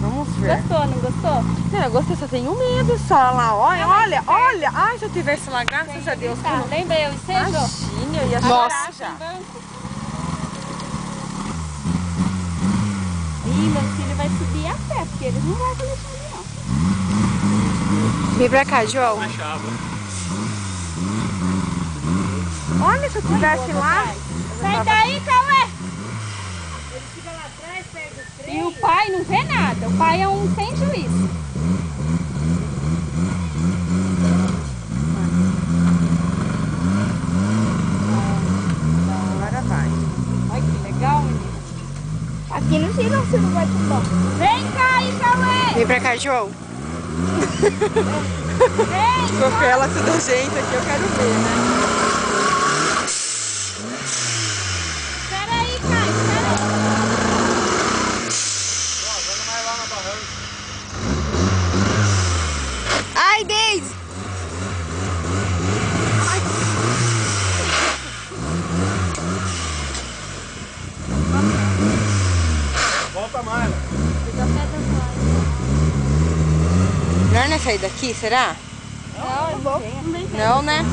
Vamos ver. Gostou, não gostou? Não, eu gostei, só tenho medo só lá. Olha. Ai, se eu tivesse lá, graças a Deus. Tá, lembrei, eu ensejo. Imagina, eu ia Agora chorar já. tem banco. Ih, meu filho vai subir a pé, porque eles não vão fazer isso não. Vem pra cá, João. Olha, se eu tivesse lá. Sai daí, Cauê! E o pai não vê nada. O pai é um sem juízo. Agora vai. Olha que legal, menina. Aqui não sei não, você não vai pro banco. Vem cá aí, Cauê! Vem pra cá, João. Vem! Porque ela toda gente aqui, eu quero ver, né? Espera aí, Caio, espera aí. Ai, Deise! Volta mais. Não é sair daqui, será? Não, eu vou. Não, né?